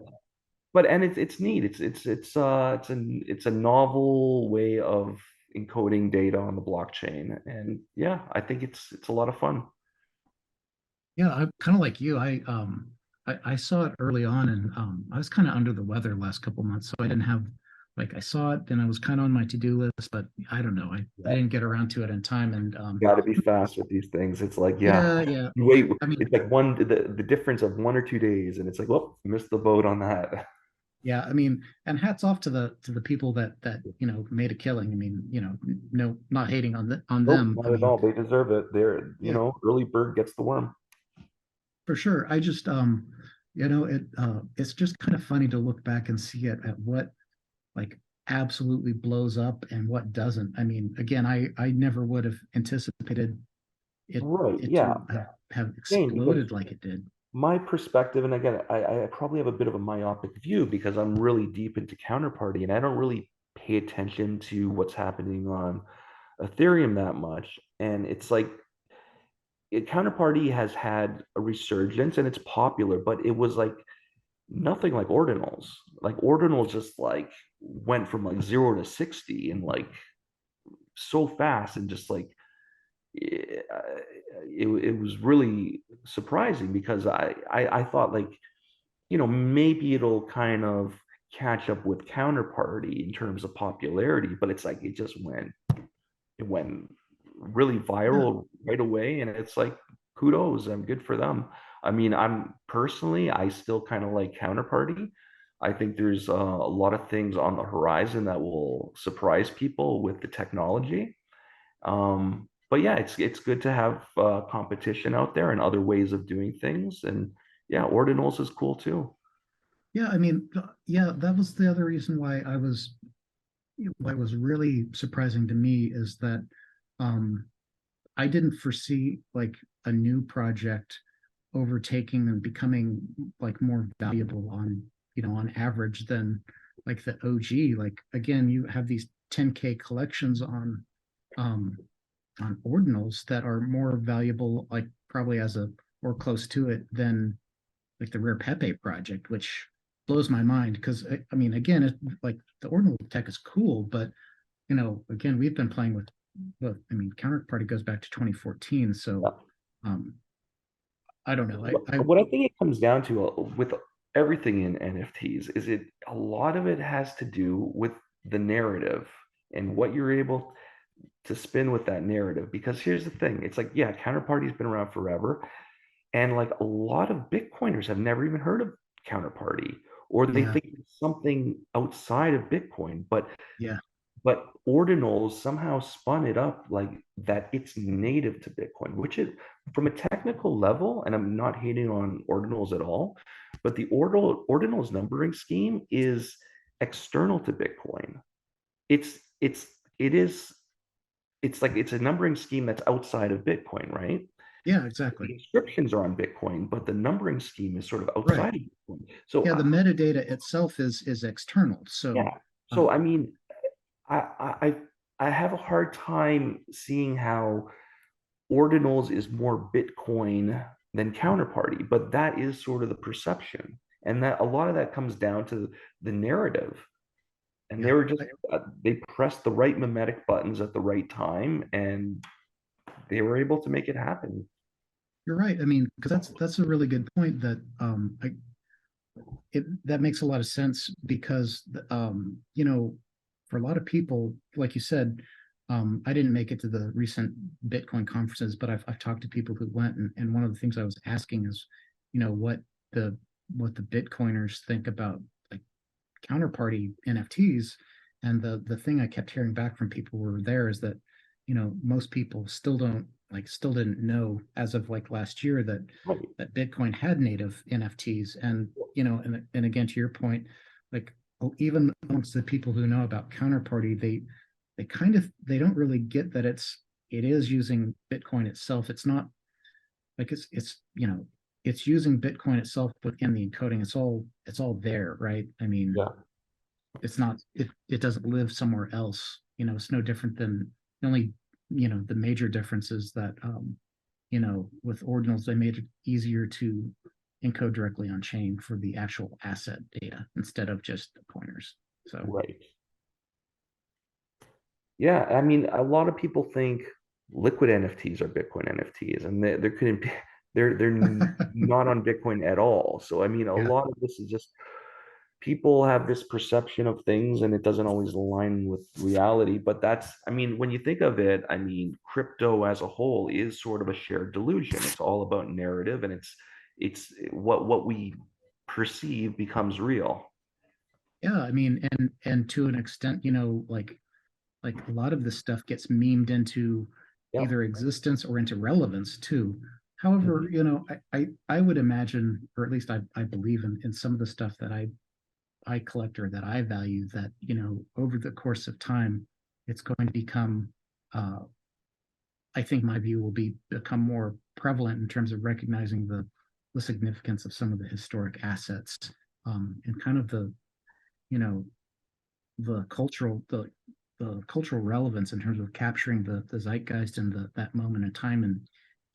but and it's neat. It's a novel way of encoding data on the blockchain, and yeah, I think it's a lot of fun. Yeah, I'm kind of like you. I saw it early on, and I was kind of under the weather the last couple months, so I didn't have like I saw it and I was kind of on my to-do list, but I don't know. I Yeah. didn't get around to it in time, and Got to be fast with these things. It's like, yeah, yeah, yeah. you wait. I mean, It's like the difference of 1 or 2 days, and it's like, well, missed the boat on that. yeah, I mean, and hats off to the people that made a killing. I mean, no, not hating on Nope, them. I not at mean, all. They deserve it. yeah, Early bird gets the worm. for sure. I just it's just kind of funny to look back and see it at what like absolutely blows up and what doesn't. I mean, again, I never would have anticipated it Right. it Yeah. to have Same, because exploded like it did. my perspective, and again, I probably have a bit of a myopic view because I'm really deep into counterparty and I don't really pay attention to what's happening on Ethereum that much. And it's like counterparty has had a resurgence and it's popular, but it was like nothing like ordinals. Like ordinals just like went from like 0 to 60 and like so fast, and just like it, it was really surprising because I thought like maybe it'll kind of catch up with counterparty in terms of popularity, but it's like it went really Yeah, viral right away, and it's like kudos, I'm good for them. I mean, I still kind of like counterparty. I think there's a lot of things on the horizon that will surprise people with the technology. But yeah, it's good to have competition out there and other ways of doing things, and yeah, ordinals is cool too. yeah. I mean, yeah, that was the other reason why it was really surprising to me is that um I didn't foresee like a new project overtaking and becoming like more valuable on average than like the OG. Like again, you have these 10K collections um on ordinals that are more valuable, like probably as a or close to it than like the Rare Pepe project, which blows my mind because I mean, again, like the ordinal tech is cool, but again, we've been playing with, well, I mean, Counterparty goes back to 2014, so um, I don't know. I What I think it comes down to with everything in NFTs is a lot of it has to do with the narrative and what you're able to spin with that narrative. Because here's the thing, it's like, yeah, Counterparty's been around forever, and like a lot of Bitcoiners have never even heard of Counterparty, or they yeah, think it's something outside of Bitcoin. yeah, But ordinals somehow spun it up like that it's native to Bitcoin, which is from a technical level, and I'm not hating on ordinals at all, but the ordinals numbering scheme is external to Bitcoin. It's it's it is it's like it's a numbering scheme that's outside of Bitcoin, right? yeah, The exactly. inscriptions are on Bitcoin, but the numbring scheme is sort of Right. outside of Bitcoin. So Yeah, the metadata itself is external. So yeah. So I um, mean, I I I have a hard time seeing how ordinals is more Bitcoin than counterparty, but that is sort of the perception. And that a lot of that comes down to the narrative. And they Yeah, were just they pressed the right mimetic buttons at the right time, and they were able to make it happen. you're right. I mean, because that's a really good point that that makes a lot of sense because you know, for a lot of people, like you said, I didn't make it to the recent Bitcoin conferences, but I've talked to people who went, and one of the things I was asking is, you know, the what the Bitcoiners think about like counterparty NFTs. And the thing I kept hearing back from people who were there is that, you know, most people still didn't know as of like last year that Right. Bitcoin had native NFTs. And, you know, and again, to your point, like even amongst the people who know about counterparty, they kind of they don't really get that it is using Bitcoin itself. It's not like it's you know, it's using Bitcoin itself within the encoding. It's all there, right? I mean, Yeah. it's not it doesn't live somewhere else. You know, it's no different than the only, you know, the major difference is that you know, with ordinals they made it easier to encode directly on chain for the actual asset data instead of just the pointers. So Right. Yeah, I mean, a lot of people think liquid NFTs are Bitcoin NFTs, and there couldn't be they're not on Bitcoin at all. So I mean, a yeah. lot of this is just people have this perception of things, and it doesn't always align with reality. But that's, I mean, when you think of it, I mean, crypto as a whole is sort of a shared delusion. It's all about narrative, and it's what we perceive becomes real. Yeah, I mean, and to an extent, you know, like a lot of this stuff gets memed into Yep. either existence or into relevance too. However, Mhm. you know, I would imagine, or at least I believe in some of the stuff that I collect or that I value, that, you know, over the course of time, it's going to become I think my view will become more prevalent in terms of recognizing the significance of some of the historic assets, and kind of the, you know, the cultural the cultural relevance in terms of capturing the zeitgeist and that moment in time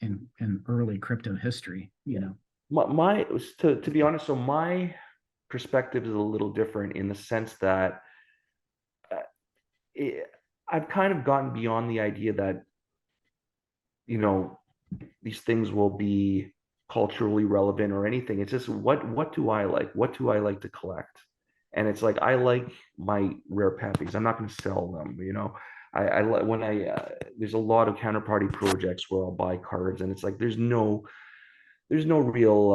in early crypto history, you know. My to be honest, so my perspective is a little different in the sense that uh, it, I've kind of gotten beyond the idea that, you know, these things will be culturally relevant or anything. It's just what do I like? What do I like to collect? And it's like I like my rare peppies. I'm not going to sell them, you know. I when I there's a lot of counterparty projects where I'll buy cards, and it's like there's no real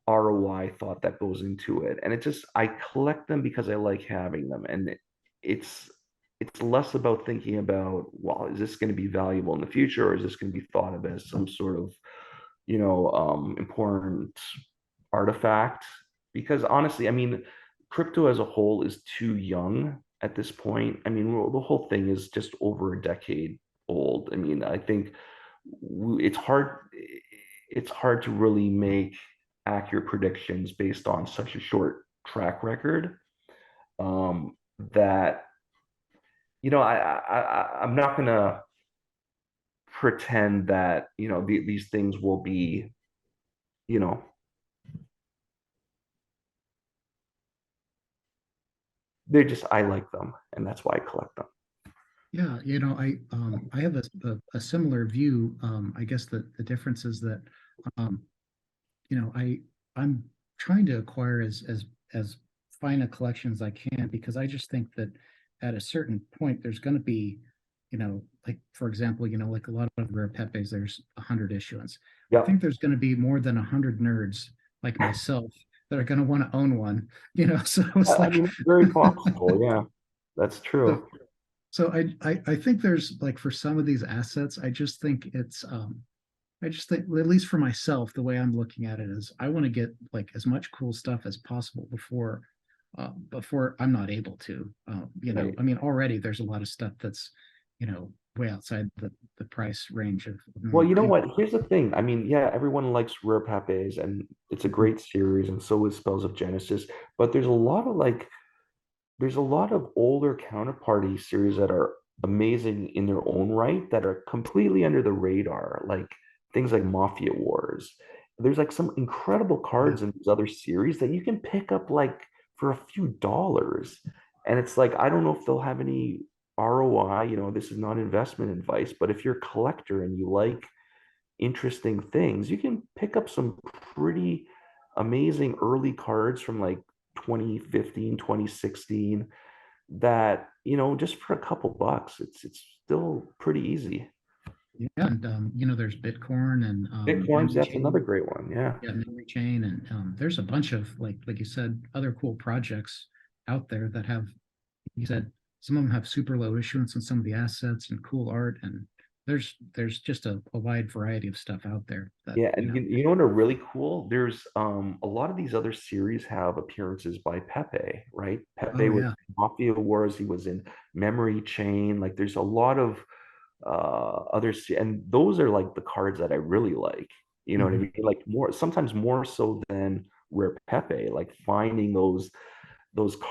ROI thought that goes into it. And it just, I collect them because I like having them. And it's it's less about thinking about, well, is this going to be valuable in the future, or is this going to be thought of as some sort of, you know, important artifact? Because honestly, I mean, crypto as a whole is too young at this point. I mean, the whole thing is just over a decade old. I mean, I think it's hard to really make accurate predictions based on such a short track record, that, you know, I'm not gonna pretend that, you know, these things will be, you know, they're just, I like them, and that's why I collect them. Yeah, you know, I have a similar view. I guess the difference is that um you know, I'm trying to acquire as fine a collection as I can, because I just think that at a certain point there's going to be, you know, like for example, you know, like a lot of rare Pepes, there's 100 issuance. I Yep. think there's going to be more than 100 nerds like myself that are going to want to own one, you know. So I, it's I like mean, it's very possible. Yeah, that's so true. so I think there's like for some of these assets, I just think it's I just think, at least for myself, the way I'm looking at it is I want to get like as much cool stuff as possible before I'm not able to. You know, Right. I mean, already there's a lot of stuff that's, you know, way outside the price range of Well, normal you know what? people. Here's the thing. I mean, yeah, everyone likes Rare Pepes, and it's a Mhm. great series, and so is Spells of Genesis. But there's a lot of like, there's a lot of older counterparty series that are amazing in their own right that are completely under the radar, like things like Mafia Wars. there's like some incredible Yeah. cards in these other series that you can pick up like for a few dollars. And it's like, I don't know if they'll have any ROI, this is not investment advice, but if you're a collector and you like interesting things, you can pick up some pretty amazing early cards from like 2015, 2016 that, just for a couple bucks, it's still pretty easy. Yeah, and there's Bitcoin and Bitcoins, memory that's another chain. great one. Yeah. Yeah, memory chain, and there's a bunch of like you said, other cool projects out there that have, you said, some of them have super low issuance on some of the assets and cool art, and there's just a wide variety of stuff out there that Yeah, and you know what are really cool? There's a lot of these other series have appearances by Pepe, right? Pepe Oh was yeah. in Mafia Wars, he was in Memory Chain. Like there's a lot of others, and those are like the cards that I really like. You know what I Mhm. mean? Like more sometimes more so than Rare Pepe, like finding those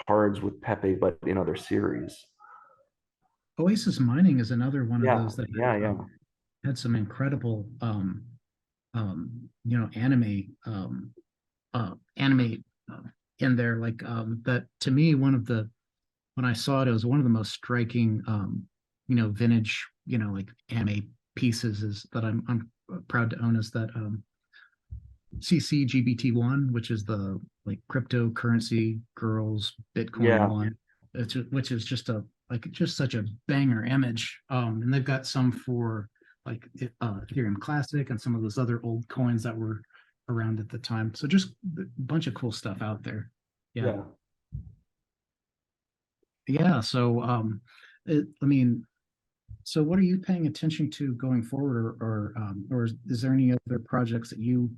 cards with Pepe, but in other series. Oasis Mining is another one of Yeah, those that yeah, yeah. had some incredible anime uh, in there, like that to me, one of the when I saw it, it was one of the most striking vintage, like anime pieces is that I'm proud to own, is that CCGBT1, which is the like cryptocurrency girls Bitcoin Yeah, one, which is just just such a banger image. And they've got some for like Ethereum Classic and some of those other old coins that were around at the time. So just a bunch of cool stuff out there. Yeah, yeah. yeah. So I mean, so what are you paying attention to going forward, or is there any other projects that you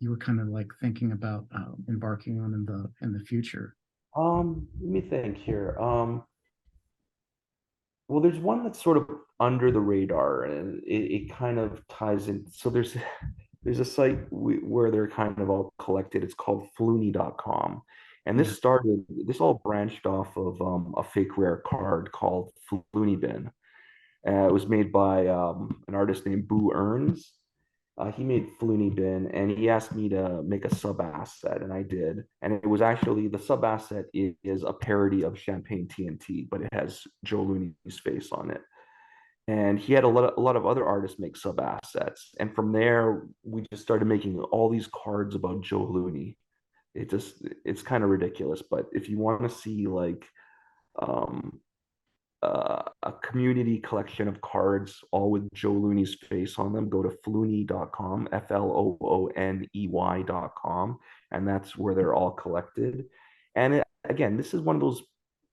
were kind of like thinking about embarking on in the future? Let me think here. Well, there's one that's sort of under the radar, and it kind of ties in. So there's a site where they're kind of all collected. It's called Floony.com. And Yeah. this all branched off of a fake rare card called Floony Bin. It was made by an artist named Boo Earns. He made Floony Bin, and he asked me to make a sub asset, and I did. And it was actually the sub asset is a parody of Champagne TNT, but it has Joe Looney's face on it. And he had a lot of other artists make sub assets, and from there we just started making all these cards about Joe Looney. It's kind of ridiculous, but if you want to see like um, a community collection of cards, all with Joe Looney's face on them, go to flooney.com, FLOONEY.com, and that's where they're all collected. And again, this is one of those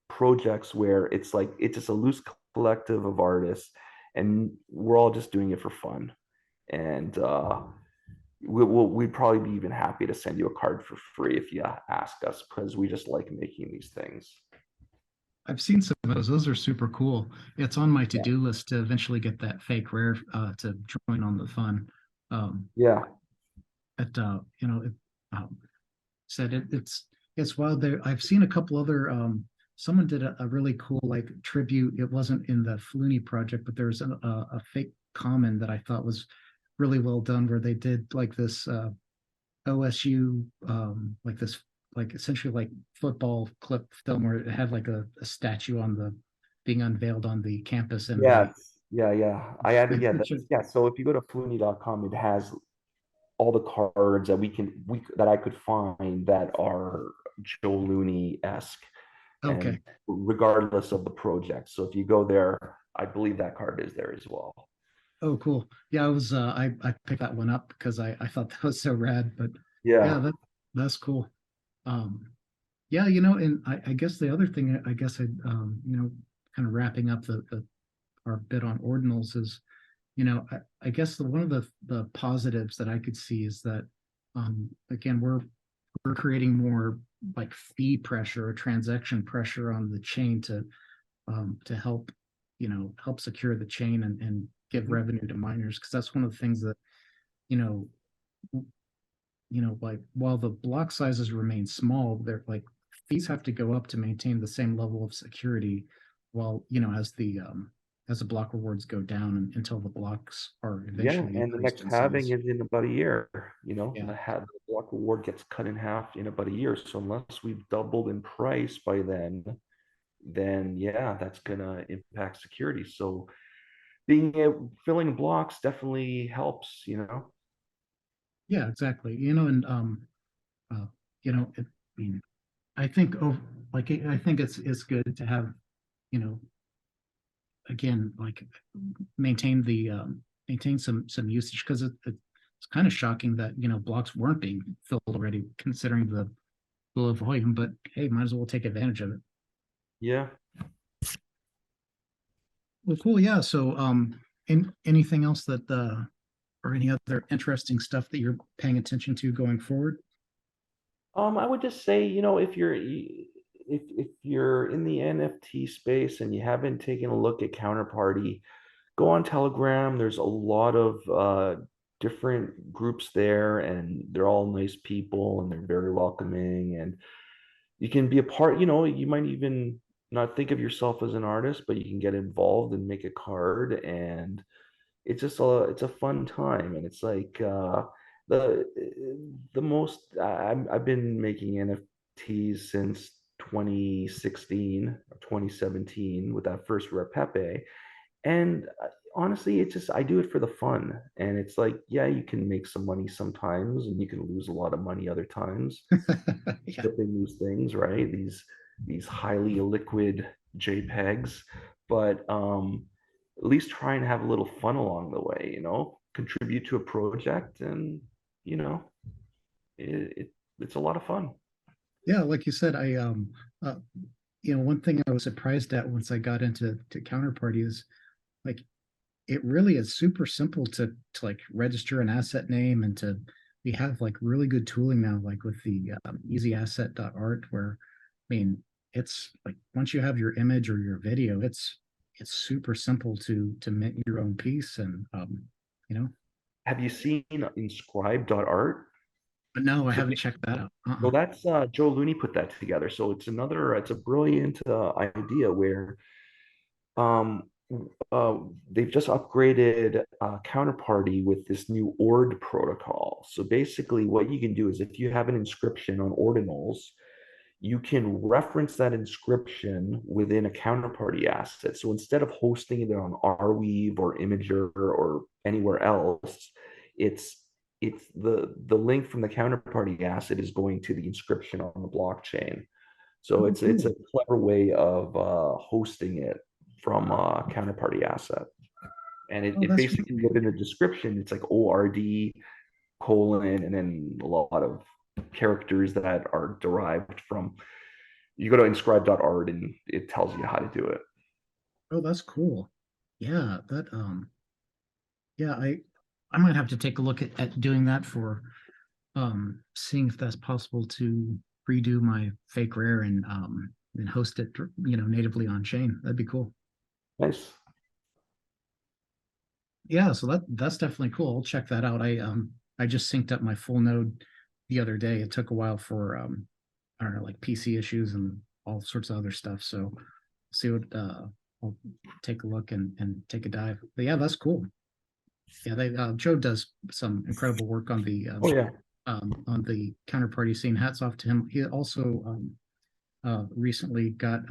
projects where it's like it's just a loose collective of artists, and we're all just doing it for fun. And we'd probably be even happy to send you a card for free if you ask us, because we just like making these things. I've seen some of those. Those are super cool. It's on my Yeah. to-do list to eventually get that fake rare to join on the fun. Yeah. It said it's wild there. I've seen a couple other someone did a really cool like tribute. It wasn't in the Flooney project, but there's a fake common that I thought was really well done, where they did like this OSU like this like essentially like football clip film where it had like a statue on the being unveiled on the campus, and they Yes. Yeah, yeah. I added, it's yeah, such a, that's, yeah. So if you go to flooney.com, it has all the cards that that I could find that are Joe Looney-esque, okay. and regardless of the project. So if you go there, I believe that card is there as well. Oh, cool. Yeah, I picked that one up because I thought that was so rad. But yeah, Yeah. that's cool. Um, yeah, and I guess the other thing I guess I kind of wrapping up our bit on ordinals is, I guess one of the positives that I could see is that again we're creating more like fee pressure or transaction pressure on the chain to help help secure the chain and give Mhm. revenue to miners, because that's one of the things that you know like while the block sizes remain small, they're like fees have to go up to maintain the same level of security, while as as the block rewards go down until the blocks are Yeah, eventually and the increased next in halving size. is in about a year. Yeah. The block reward gets cut in half in about a year. So unless we've doubled in price by then yeah, that's gonna impact security. So filling blocks definitely helps. Yeah, exactly. And uh, I mean, I think I think it's good to have, you know, again, like maintain the maintain some usage, because it's kind of shocking that blocks weren't being filled already, considering the low volume. But hey, might as well take advantage of it. Yeah. Well, cool. Yeah. So, anything else that or any other interesting stuff that you're paying attention to going forward? I would just say, if you're in the NFT space and you haven't taken a look at Counterparty, go on Telegram. There's a lot of different groups there, and they're all nice people and they're very welcoming. And you can be a part, you might even not think of yourself as an artist, but you can get involved and make a card. And it's a fun time. And it's like the the most I've been making NFTs since 2016 or 2017 with that first Rare Pepe. And honestly, it's just I do it for the fun. And it's like, yeah, you can make some money sometimes and you can lose a lot of money other times Yeah. shipping these things, right? These highly liquid JPEGs. But at least try and have a little fun along the way, contribute to a project, and you know, it's a lot of fun. Yeah, like you said, uh, one thing I was surprised at once I got into Counterparty is, like, it really is super simple to like register an asset name, and to we have like really good tooling now, like with the easyasset.art, where I mean, it's like once you have your image or your video, it's super simple to mint your own piece. And you know Have you seen inscribe.art? but no, I So haven't checked that out. so that's Joe Looney put that together. So it's a brilliant idea where um, they've just upgraded Counterparty with this new ORD protocol. So basically, what you can do is if you have an inscription on ordinals, you can reference that inscription within a counterparty asset. So instead of hosting it on Arweave or Imager or anywhere else, it's the link from the counterparty asset is going to the inscription on the blockchain. So Oh, it's cool. a clever way of hosting it from a counterparty asset. And Oh, it that's basically within the description, it's like ORD colon and then a lot of characters that are derived from. You go to inscribe.art and it tells you how to do it. oh, that's cool. Yeah, that yeah, I might have to take a look at doing that, for seeing if that's possible to redo my fake rare and host it, natively on chain. That'd be cool. Nice. Yeah, so that's definitely cool. I'll check that out. I just synced up my full node the other day. It took a while for I don't know, like PC issues and all sorts of other stuff. So see what I'll take a look and take a dive. But yeah, that's cool. Yeah, they Joe does some incredible work Oh yeah. on the counterparty scene. Hats off to him. He also recently got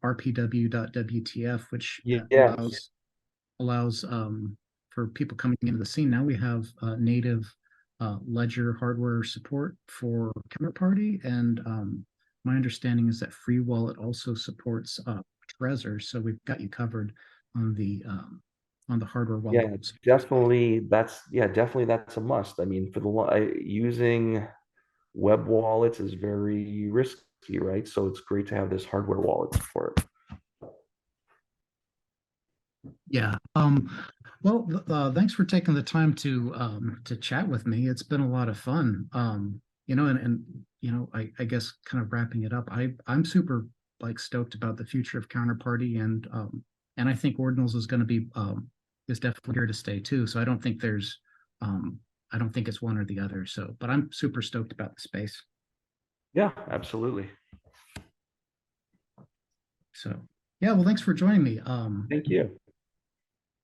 RPW.WTF, which Yes. allows for people coming into the scene. Now we have native ledger hardware support for counterparty, and my understanding is that Free Wallet also supports Trezor. So we've got you covered on the hardware wallet. Yeah, definitely that's a must. I mean, using web wallets is very risky, right? So it's great to have this hardware wallet support. Yeah. Well, thanks for taking the time to chat with me. It's been a lot of fun. And I guess kind of wrapping it up, I'm super like stoked about the future of Counterparty, and I think Ordinals is going to be is definitely here to stay too. So I don't think it's one or the other. So, but I'm super stoked about the space. Yeah, absolutely. So Yeah, well, thanks for joining me. Thank you.